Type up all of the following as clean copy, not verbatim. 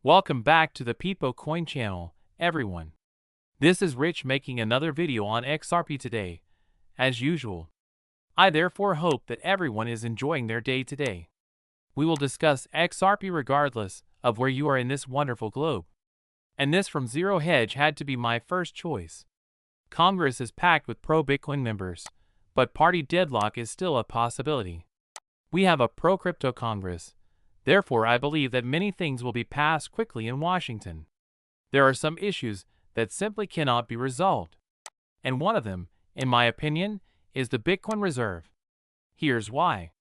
Welcome back to the Peepo Coin channel, everyone. This is Rich making another video on XRP today. As usual, I therefore hope that everyone is enjoying their day today. We will discuss XRP regardless of where you are in this wonderful globe. And this from Zero Hedge had to be my first choice. Congress is packed with pro-Bitcoin members, but party deadlock is still a possibility. We have a pro-crypto Congress. Therefore, I believe that many things will be passed quickly in Washington. There are some issues that simply cannot be resolved. And one of them, in my opinion, is the Bitcoin reserve. Here's why.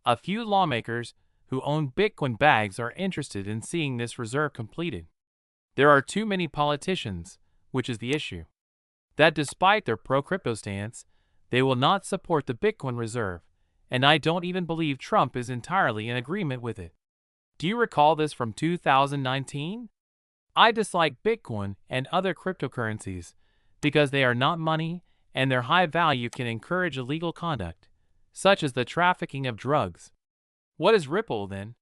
A few lawmakers who own Bitcoin bags are interested in seeing this reserve completed. There are too many politicians, which is the issue, that despite their pro-crypto stance, they will not support the Bitcoin reserve, and I don't even believe Trump is entirely in agreement with it. Do you recall this from 2019? I dislike Bitcoin and other cryptocurrencies because they are not money and their high value can encourage illegal conduct, such as the trafficking of drugs. What is Ripple then?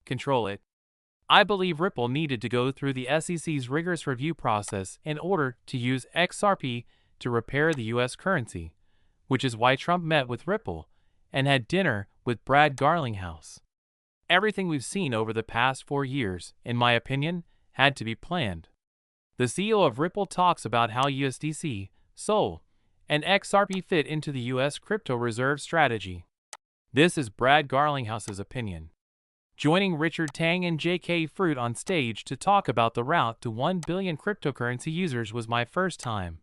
Control it. I believe Ripple needed to go through the SEC's rigorous review process in order to use XRP to repair the US currency, which is why Trump met with Ripple and had dinner with Brad Garlinghouse. Everything we've seen over the past 4 years, in my opinion, had to be planned. The CEO of Ripple talks about how USDC, SOL, and XRP fit into the US crypto reserve strategy. This is Brad Garlinghouse's opinion. Joining Richard Tang and J.K. Fruit on stage to talk about the route to 1 billion cryptocurrency users was my first time,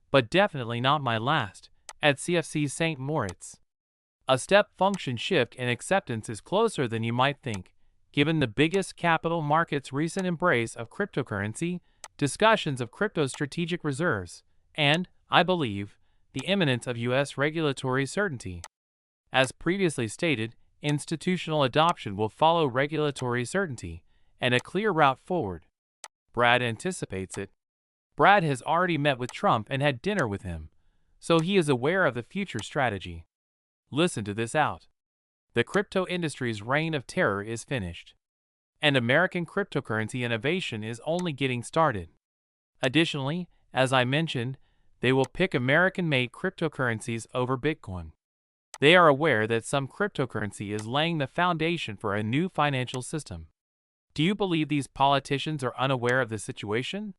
but definitely not my last, at CFC St. Moritz. A step function shift in acceptance is closer than you might think, given the biggest capital market's recent embrace of cryptocurrency, discussions of crypto strategic reserves, and, I believe, the imminence of U.S. regulatory certainty. As previously stated, institutional adoption will follow regulatory certainty and a clear route forward. Brad anticipates it. Brad has already met with Trump and had dinner with him, so he is aware of the future strategy. Listen to this out. The crypto industry's reign of terror is finished, and American cryptocurrency innovation is only getting started. Additionally, as I mentioned, they will pick American-made cryptocurrencies over Bitcoin. They are aware that some cryptocurrency is laying the foundation for a new financial system. Do you believe these politicians are unaware of the situation?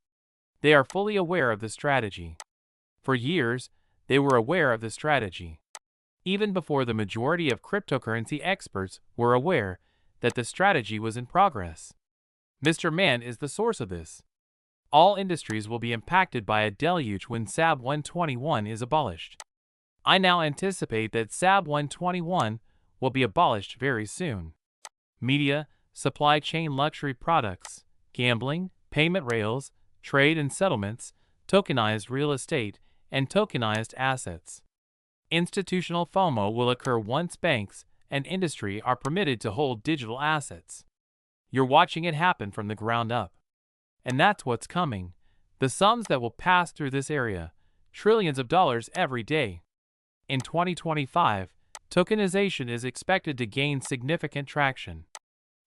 They are fully aware of the strategy. For years, they were aware of the strategy, even before the majority of cryptocurrency experts were aware that the strategy was in progress. Mr. Mann is the source of this. All industries will be impacted by a deluge when SAB 121 is abolished. I now anticipate that SAB 121 will be abolished very soon. Media, supply chain luxury products, gambling, payment rails, trade and settlements, tokenized real estate, and tokenized assets. Institutional FOMO will occur once banks and industry are permitted to hold digital assets. You're watching it happen from the ground up. And that's what's coming. The sums that will pass through this area, trillions of dollars every day. In 2025, tokenization is expected to gain significant traction.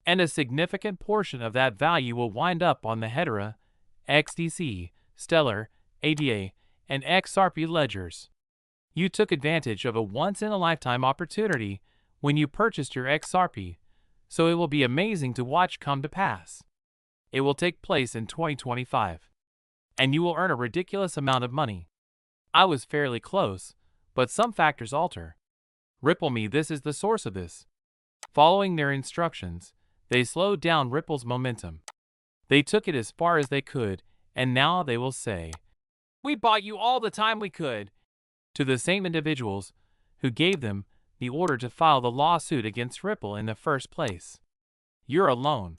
And a significant portion of that value will wind up on the Hedera, XDC, Stellar, ADA, and XRP ledgers. You took advantage of a once-in-a-lifetime opportunity when you purchased your XRP, so it will be amazing to watch come to pass. It will take place in 2025, and you will earn a ridiculous amount of money. I was fairly close, but some factors alter. Ripple Me, this is the source of this. Following their instructions, they slowed down Ripple's momentum. They took it as far as they could, and now they will say, "We bought you all the time we could," to the same individuals who gave them the order to file the lawsuit against Ripple in the first place. You're alone.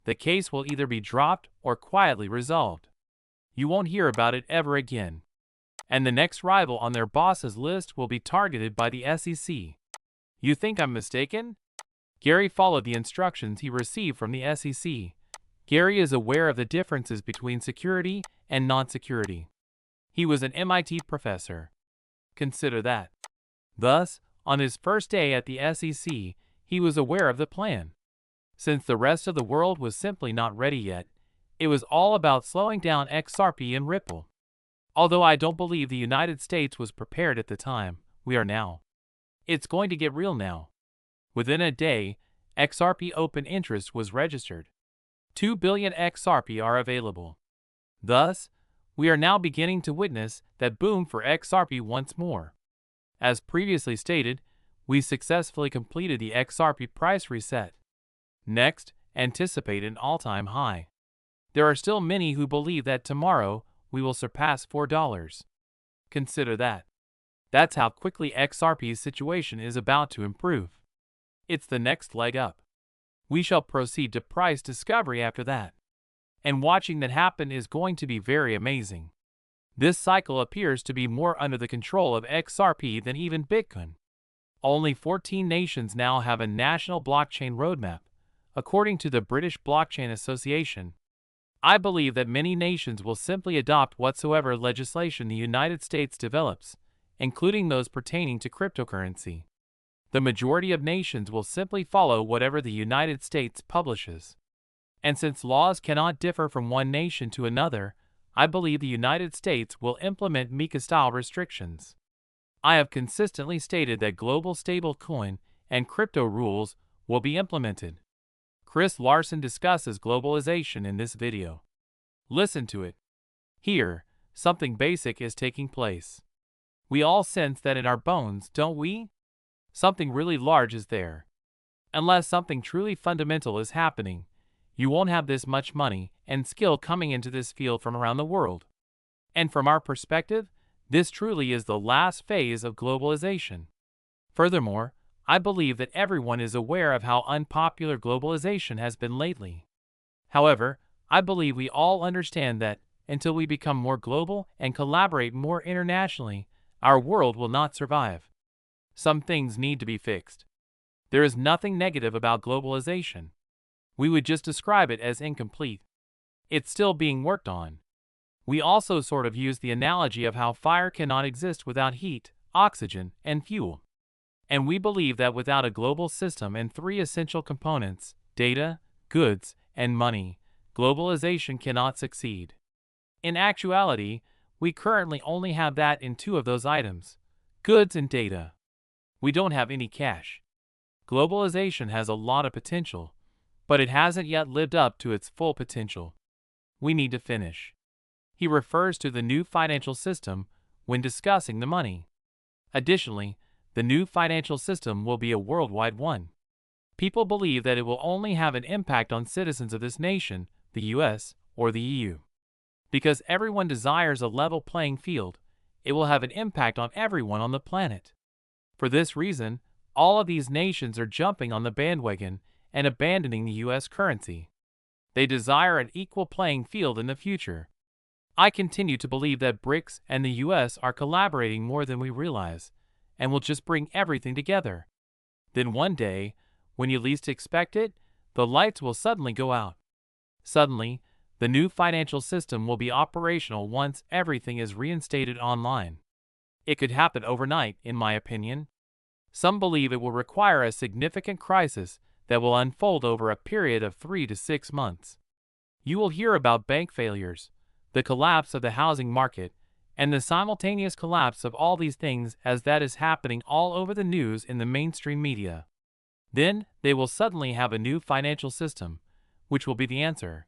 The case will either be dropped or quietly resolved. You won't hear about it ever again. And the next rival on their boss's list will be targeted by the SEC. You think I'm mistaken? Gary followed the instructions he received from the SEC. Gary is aware of the differences between security and non-security. He was an MIT professor. Consider that. Thus, on his first day at the SEC, he was aware of the plan. Since the rest of the world was simply not ready yet, it was all about slowing down XRP and Ripple. Although I don't believe the United States was prepared at the time, we are now. It's going to get real now. Within a day, XRP open interest was registered. 2 billion XRP are available. Thus, we are now beginning to witness that boom for XRP once more. As previously stated, we successfully completed the XRP price reset. Next, anticipate an all-time high. There are still many who believe that tomorrow we will surpass $4. Consider that. That's how quickly XRP's situation is about to improve. It's the next leg up. We shall proceed to price discovery after that. And watching that happen is going to be very amazing. This cycle appears to be more under the control of XRP than even Bitcoin. Only 14 nations now have a national blockchain roadmap, according to the British Blockchain Association. I believe that many nations will simply adopt whatsoever legislation the United States develops, including those pertaining to cryptocurrency. The majority of nations will simply follow whatever the United States publishes. And since laws cannot differ from one nation to another, I believe the United States will implement MiCA-style restrictions. I have consistently stated that global stablecoin and crypto rules will be implemented. Chris Larson discusses globalization in this video. Listen to it. Here, something basic is taking place. We all sense that in our bones, don't we? Something really large is there. Unless something truly fundamental is happening, you won't have this much money and skill coming into this field from around the world. And from our perspective, this truly is the last phase of globalization. Furthermore, I believe that everyone is aware of how unpopular globalization has been lately. However, I believe we all understand that, until we become more global and collaborate more internationally, our world will not survive. Some things need to be fixed. There is nothing negative about globalization. We would just describe it as incomplete. It's still being worked on. We also sort of use the analogy of how fire cannot exist without heat, oxygen, and fuel. And we believe that without a global system and three essential components, data, goods, and money, globalization cannot succeed. In actuality, we currently only have that in two of those items, goods and data. We don't have any cash. Globalization has a lot of potential, but it hasn't yet lived up to its full potential. We need to finish. He refers to the new financial system when discussing the money. Additionally, the new financial system will be a worldwide one. People believe that it will only have an impact on citizens of this nation, the US, or the EU. Because everyone desires a level playing field, it will have an impact on everyone on the planet. For this reason, all of these nations are jumping on the bandwagon and abandoning the US currency. They desire an equal playing field in the future. I continue to believe that BRICS and the US are collaborating more than we realize, and will just bring everything together. Then one day, when you least expect it, the lights will suddenly go out. Suddenly, the new financial system will be operational once everything is reinstated online. It could happen overnight, in my opinion. Some believe it will require a significant crisis that will unfold over a period of 3 to 6 months. You will hear about bank failures, the collapse of the housing market, and the simultaneous collapse of all these things as that is happening all over the news in the mainstream media. Then, they will suddenly have a new financial system, which will be the answer.